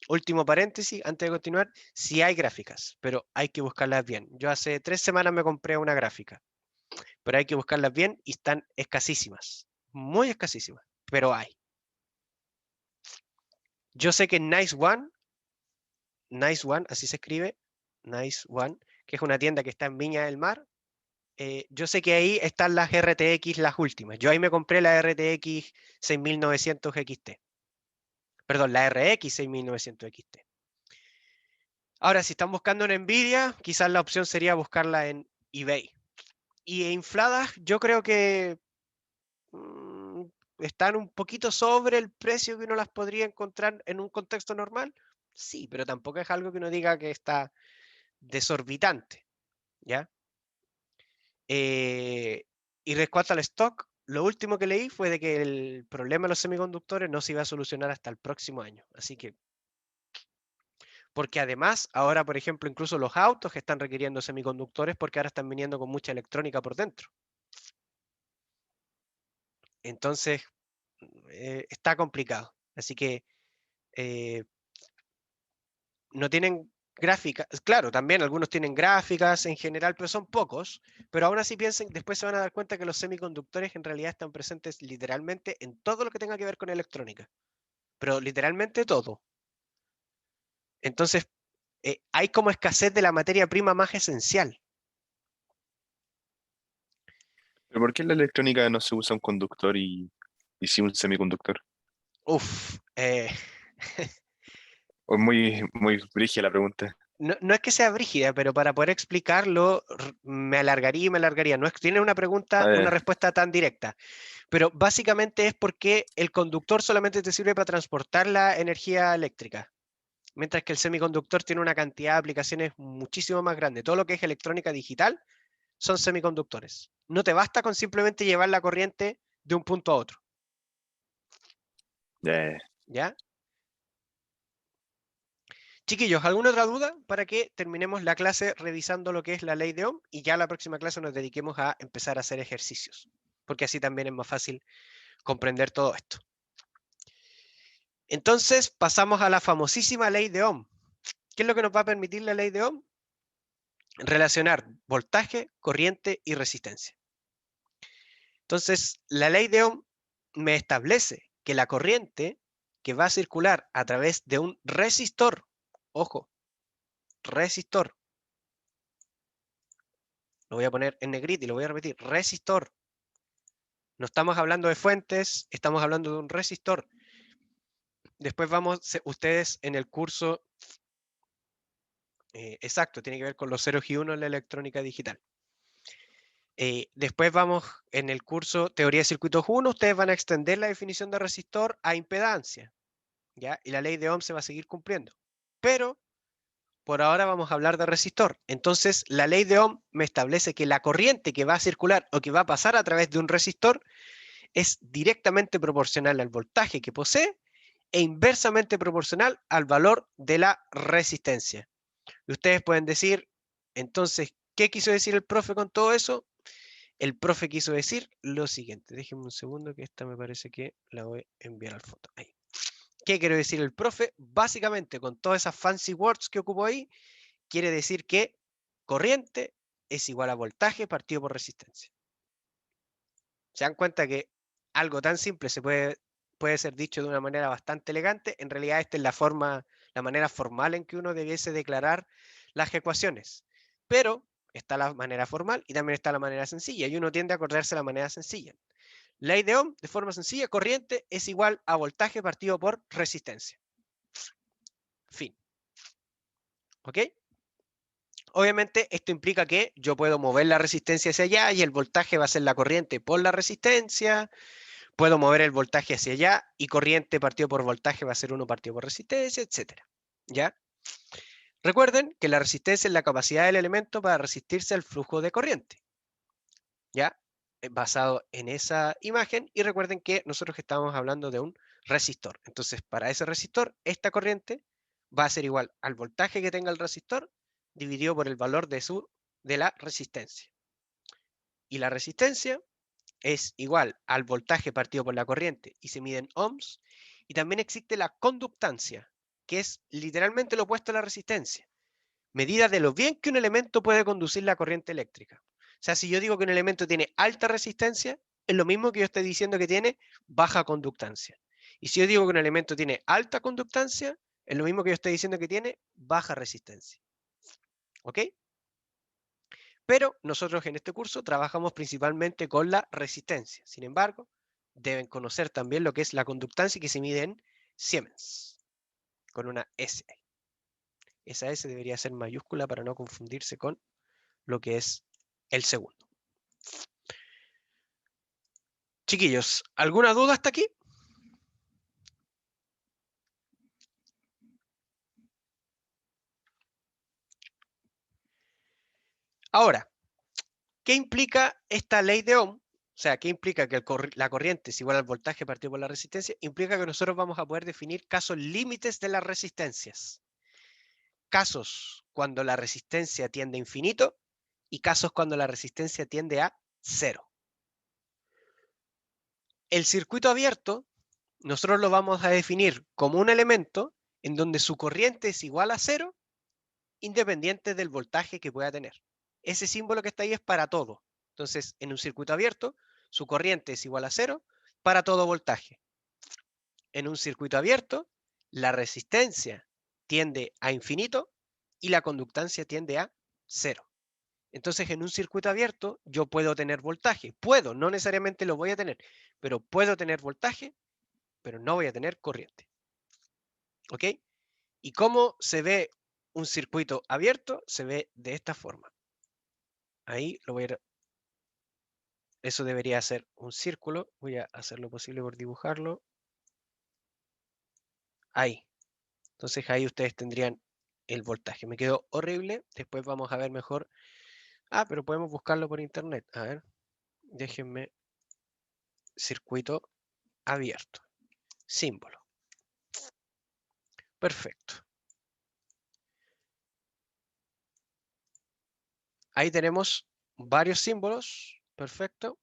último paréntesis, antes de continuar, sí hay gráficas, pero hay que buscarlas bien. Yo hace 3 semanas me compré una gráfica, pero hay que buscarlas bien y están escasísimas, muy escasísimas, pero hay. Yo sé que Nice One, así se escribe, Nice One, que es una tienda que está en Viña del Mar, yo sé que ahí están las RTX, las últimas. Yo ahí me compré la RTX 6900 XT. Perdón, la RX 6900 XT. Ahora, si están buscando en Nvidia, quizás la opción sería buscarla en eBay. Y infladas, yo creo que están un poquito sobre el precio que uno las podría encontrar en un contexto normal. Sí, pero tampoco es algo que uno diga que está desorbitante. ¿Ya? Y respecto al stock, lo último que leí fue de que el problema de los semiconductores no se iba a solucionar hasta el próximo año. Así que, porque además, ahora, por ejemplo, incluso los autos están requiriendo semiconductores porque ahora están viniendo con mucha electrónica por dentro. Entonces, está complicado. Así que no tienen gráficas. Claro, también algunos tienen gráficas en general, pero son pocos. Pero aún así piensen, después se van a dar cuenta que los semiconductores en realidad están presentes literalmente en todo lo que tenga que ver con electrónica. Pero literalmente todo. Entonces, hay como escasez de la materia prima más esencial. ¿Pero por qué en la electrónica no se usa un conductor y sí un semiconductor? Uf, ¿O es muy brígida la pregunta? no es que sea brígida, pero para poder explicarlo me alargaría y me alargaría. No es que tiene una pregunta, una respuesta tan directa. Pero básicamente es porque el conductor solamente te sirve para transportar la energía eléctrica, mientras que el semiconductor tiene una cantidad de aplicaciones muchísimo más grande. Todo lo que es electrónica digital son semiconductores. No te basta con simplemente llevar la corriente de un punto a otro. ¿Ya? Chiquillos, ¿alguna otra duda para que terminemos la clase revisando lo que es la ley de Ohm y ya la próxima clase nos dediquemos a empezar a hacer ejercicios? Porque así también es más fácil comprender todo esto. Entonces pasamos a la famosísima ley de Ohm. ¿Qué es lo que nos va a permitir la ley de Ohm? Relacionar voltaje, corriente y resistencia. Entonces, la ley de Ohm me establece que la corriente que va a circular a través de un resistor, ojo, resistor, lo voy a poner en negrita y lo voy a repetir, resistor. No estamos hablando de fuentes, estamos hablando de un resistor. Después ustedes en el curso, exacto, tiene que ver con los ceros y unos en la electrónica digital. Después vamos en el curso Teoría de Circuitos 1, ustedes van a extender la definición de resistor a impedancia, ¿ya? Y la ley de Ohm se va a seguir cumpliendo. Pero por ahora vamos a hablar de resistor. Entonces, la ley de Ohm me establece que la corriente que va a circular o que va a pasar a través de un resistor es directamente proporcional al voltaje que posee e inversamente proporcional al valor de la resistencia. Y ustedes pueden decir, entonces, ¿qué quiso decir el profe con todo eso? El profe quiso decir lo siguiente. Déjenme un segundo que esta me parece que la voy a enviar al foto. Ahí. ¿Qué quiere decir el profe? Básicamente, con todas esas fancy words que ocupó ahí, quiere decir que corriente es igual a voltaje partido por resistencia. ¿Se dan cuenta que algo tan simple puede ser dicho de una manera bastante elegante? En realidad esta es la manera formal en que uno debiese declarar las ecuaciones. Pero está la manera formal y también está la manera sencilla, y uno tiende a acordarse de la manera sencilla. Ley de Ohm, de forma sencilla, corriente es igual a voltaje partido por resistencia. Fin. ¿Ok? Obviamente esto implica que yo puedo mover la resistencia hacia allá y el voltaje va a ser la corriente por la resistencia. Puedo mover el voltaje hacia allá y corriente partido por voltaje va a ser 1 partido por resistencia, etc. ¿Ya? Recuerden que la resistencia es la capacidad del elemento para resistirse al flujo de corriente. ¿Ya? Basado en esa imagen, y recuerden que nosotros estamos hablando de un resistor. Entonces, para ese resistor, esta corriente va a ser igual al voltaje que tenga el resistor dividido por el valor de la resistencia. Y la resistencia es igual al voltaje partido por la corriente y se mide en ohms. Y también existe la conductancia, que es literalmente lo opuesto a la resistencia, medida de lo bien que un elemento puede conducir la corriente eléctrica. O sea, si yo digo que un elemento tiene alta resistencia, es lo mismo que yo estoy diciendo que tiene baja conductancia. Y si yo digo que un elemento tiene alta conductancia, es lo mismo que yo estoy diciendo que tiene baja resistencia. ¿Ok? Pero nosotros en este curso trabajamos principalmente con la resistencia. Sin embargo, deben conocer también lo que es la conductancia, que se mide en Siemens, con una S. Esa S debería ser mayúscula para no confundirse con lo que es el segundo. Chiquillos, ¿alguna duda hasta aquí? Ahora, ¿qué implica esta ley de Ohm? O sea, ¿qué implica que la corriente es igual al voltaje partido por la resistencia? Implica que nosotros vamos a poder definir casos límites de las resistencias. Casos cuando la resistencia tiende a infinito y casos cuando la resistencia tiende a 0. El circuito abierto, nosotros lo vamos a definir como un elemento en donde su corriente es igual a 0, independiente del voltaje que pueda tener. Ese símbolo que está ahí es para todo. Entonces, en un circuito abierto, su corriente es igual a 0 para todo voltaje. En un circuito abierto, la resistencia tiende a infinito y la conductancia tiende a 0. Entonces, en un circuito abierto, yo puedo tener voltaje. Puedo, no necesariamente lo voy a tener, pero puedo tener voltaje, pero no voy a tener corriente. ¿Ok? ¿Y cómo se ve un circuito abierto? Se ve de esta forma. Ahí lo voy a... Eso debería ser un círculo. Voy a hacer lo posible por dibujarlo. Ahí. Entonces ahí ustedes tendrían el voltaje. Me quedó horrible. Después vamos a ver mejor. Ah, pero podemos buscarlo por internet. A ver. Déjenme. Circuito abierto. Símbolo. Perfecto. Ahí tenemos varios símbolos. Perfecto.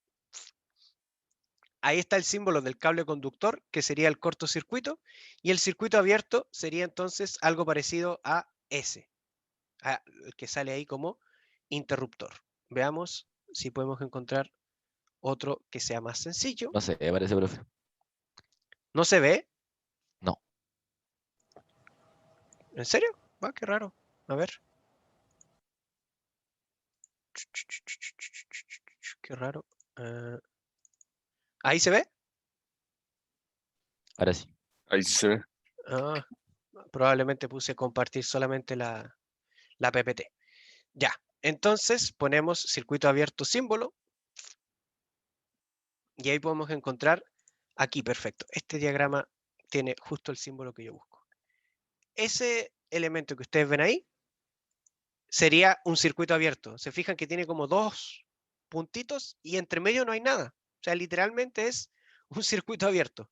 Ahí está el símbolo del cable conductor, que sería el cortocircuito, y el circuito abierto sería entonces algo parecido a ese, el que sale ahí como interruptor. Veamos si podemos encontrar otro que sea más sencillo. No sé, parece, profe. ¿No se ve? No. ¿En serio? Ah, qué raro. A ver. Qué raro. ¿Ahí se ve? Ahora sí. Ahí sí se ve. Ah, probablemente puse compartir solamente la PPT. Ya, entonces ponemos circuito abierto símbolo y ahí podemos encontrar aquí, perfecto. Este diagrama tiene justo el símbolo que yo busco. Ese elemento que ustedes ven ahí sería un circuito abierto. Se fijan que tiene como dos puntitos y entre medio no hay nada. O sea, literalmente es un circuito abierto.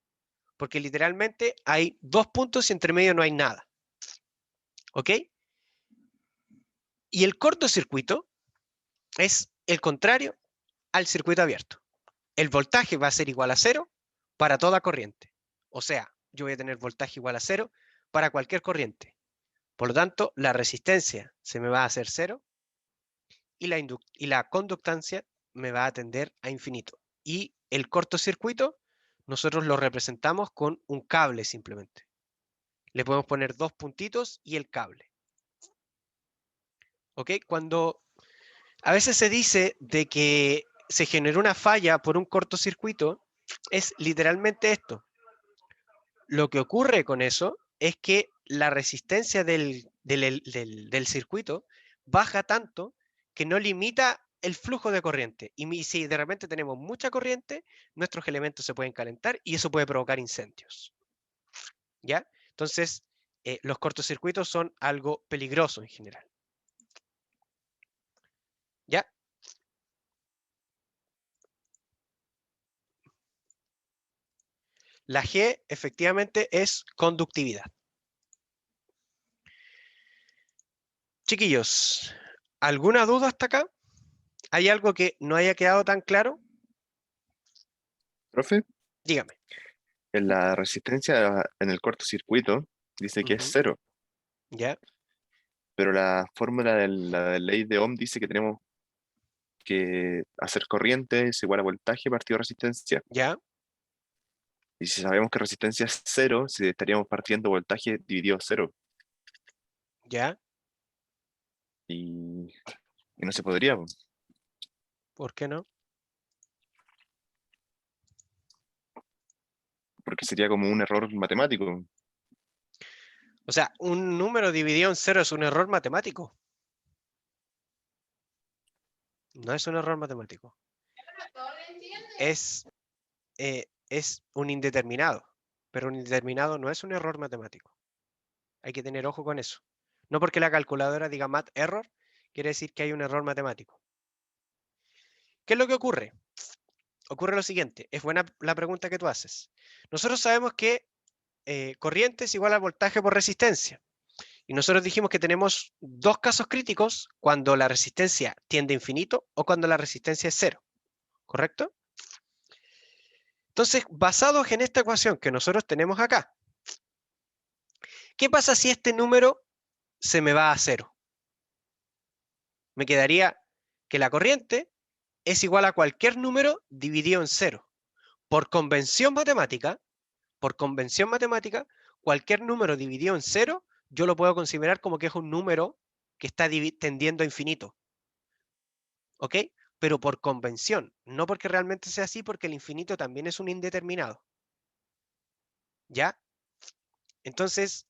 porque literalmente hay 2 puntos y entre medio no hay nada. ¿Ok? Y el cortocircuito es el contrario al circuito abierto. El voltaje va a ser igual a 0 para toda corriente. O sea, yo voy a tener voltaje igual a 0 para cualquier corriente. Por lo tanto, la resistencia se me va a hacer 0 y la conductancia me va a tender a infinito. Y el cortocircuito nosotros lo representamos con un cable simplemente. Le podemos poner 2 puntitos y el cable. ¿Ok? Cuando a veces se dice de que se generó una falla por un cortocircuito, es literalmente esto. Lo que ocurre con eso es que la resistencia del circuito baja tanto que no limita el flujo de corriente. Y si de repente tenemos mucha corriente, nuestros elementos se pueden calentar y eso puede provocar incendios. ¿Ya? Entonces, los cortocircuitos son algo peligroso en general. ¿Ya? La G efectivamente es conductividad. Chiquillos, ¿alguna duda hasta acá? ¿Hay algo que no haya quedado tan claro? Profe, Dígame. en la resistencia en el cortocircuito dice que es Ujú. 0, ¿Ya? pero la fórmula de la ley de Ohm dice que tenemos que hacer corriente es igual a voltaje partido resistencia. ¿Ya? Y si sabemos que resistencia es 0, si estaríamos partiendo voltaje dividido 0. ¿Ya? Y, y no se podría, po, ¿Por qué no? porque sería como un error matemático. O sea, un número dividido en 0 es un error matemático. No es un error matemático. Es un indeterminado. Pero un indeterminado no es un error matemático. Hay que tener ojo con eso. No porque la calculadora diga math error, quiere decir que hay un error matemático. ¿Qué es lo que ocurre? Ocurre lo siguiente. Es buena la pregunta que tú haces. Nosotros sabemos que corriente es igual a voltaje por resistencia. Y nosotros dijimos que tenemos dos casos críticos cuando la resistencia tiende a infinito o cuando la resistencia es 0. ¿Correcto? Entonces, basados en esta ecuación que nosotros tenemos acá, ¿qué pasa si este número se me va a 0? Me quedaría que la corriente es igual a cualquier número dividido en 0. Por convención matemática, cualquier número dividido en 0, yo lo puedo considerar como que es un número que está tendiendo a infinito. ¿Ok? Pero por convención, no porque realmente sea así, porque el infinito también es un indeterminado. ¿Ya? Entonces,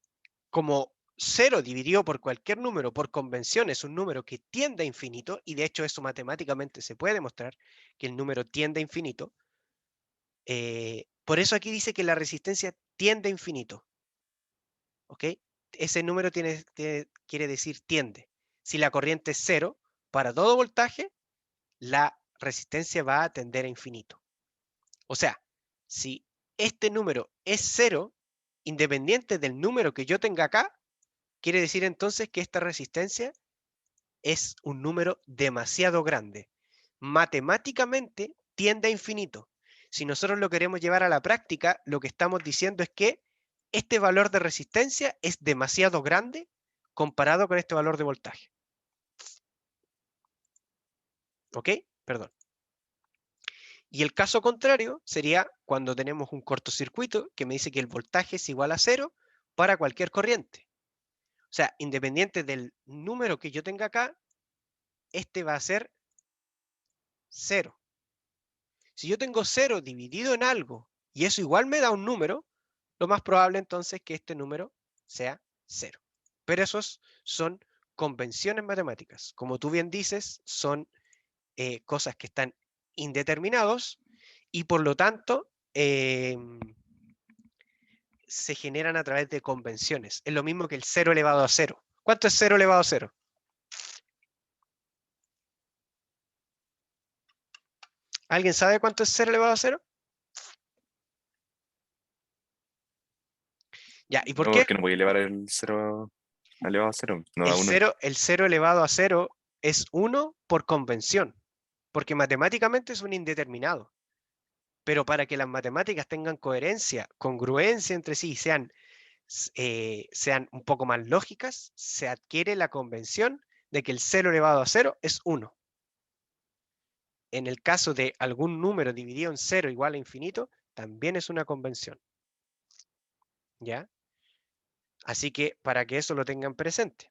como 0 dividido por cualquier número por convención es un número que tiende a infinito, y de hecho eso matemáticamente se puede demostrar, que el número tiende a infinito, por eso aquí dice que la resistencia tiende a infinito. ¿Ok? Ese número quiere decir tiende. Si la corriente es 0, para todo voltaje, la resistencia va a tender a infinito. O sea, si este número es 0, independiente del número que yo tenga acá, quiere decir entonces que esta resistencia es un número demasiado grande. Matemáticamente tiende a infinito. Si nosotros lo queremos llevar a la práctica, lo que estamos diciendo es que este valor de resistencia es demasiado grande comparado con este valor de voltaje. ¿Ok? Perdón. Y el caso contrario sería cuando tenemos un cortocircuito que me dice que el voltaje es igual a 0 para cualquier corriente. O sea, independiente del número que yo tenga acá, este va a ser 0. Si yo tengo 0 dividido en algo y eso igual me da un número, lo más probable entonces es que este número sea 0. Pero esos son convenciones matemáticas. Como tú bien dices, son cosas que están indeterminados y por lo tanto se generan a través de convenciones. Es lo mismo que el 0 elevado a 0. ¿Cuánto es 0 elevado a 0? ¿Alguien sabe cuánto es 0 elevado a 0? Ya, ¿y por No, qué? porque no voy a elevar el 0 elevado a 0. No da 1. El 0 elevado a 0 es 1 por convención, porque matemáticamente es un indeterminado. Pero para que las matemáticas tengan coherencia, congruencia entre sí y sean un poco más lógicas, se adquiere la convención de que el 0 elevado a 0 es 1. En el caso de algún número dividido en 0 igual a infinito, también es una convención. ¿Ya? Así que para que eso lo tengan presente.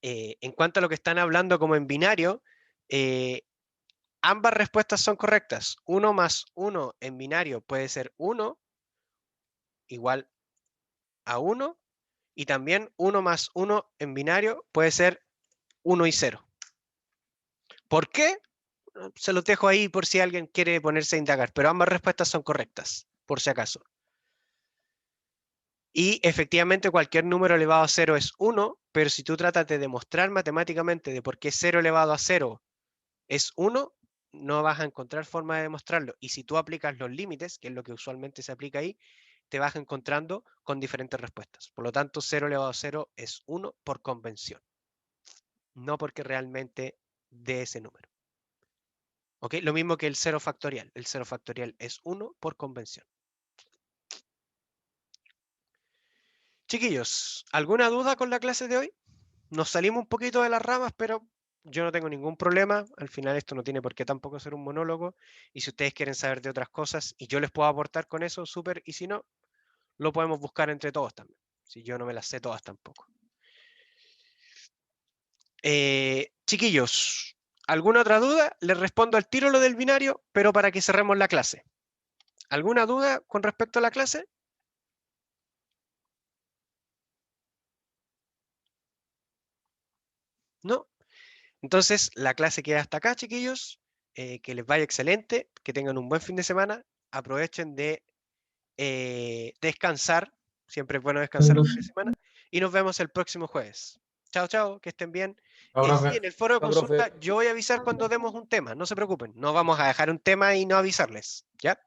En cuanto a lo que están hablando como en binario, ambas respuestas son correctas. 1 más 1 en binario puede ser 1 igual a 1, y también 1 más 1 en binario puede ser 1 y 0. ¿Por qué? Se los dejo ahí por si alguien quiere ponerse a indagar, pero ambas respuestas son correctas, por si acaso. Y efectivamente cualquier número elevado a 0 es 1, pero si tú tratas de demostrar matemáticamente de por qué 0 elevado a 0 es 1, no vas a encontrar forma de demostrarlo. Y si tú aplicas los límites, que es lo que usualmente se aplica ahí, te vas encontrando con diferentes respuestas. Por lo tanto, 0 elevado a 0 es 1 por convención, no porque realmente dé ese número. ¿Ok? Lo mismo que el 0 factorial. El 0 factorial es 1 por convención. Chiquillos, ¿alguna duda con la clase de hoy? Nos salimos un poquito de las ramas, pero yo no tengo ningún problema. Al final esto no tiene por qué tampoco ser un monólogo. Y si ustedes quieren saber de otras cosas y yo les puedo aportar con eso, súper. Y si no, lo podemos buscar entre todos también. Si yo no me las sé todas tampoco. Chiquillos, ¿alguna otra duda? Les respondo al tiro lo del binario, pero para que cerremos la clase. ¿Alguna duda con respecto a la clase? ¿No? Entonces, la clase queda hasta acá, chiquillos. Que les vaya excelente, que tengan un buen fin de semana. Aprovechen de descansar. Siempre es bueno descansar un fin de semana. Y nos vemos el próximo jueves. Chao, chao, que estén bien. Sí, en el foro de Chao, profe. consulta yo voy a avisar cuando demos un tema. No se preocupen. No vamos a dejar un tema y no avisarles. ¿Ya?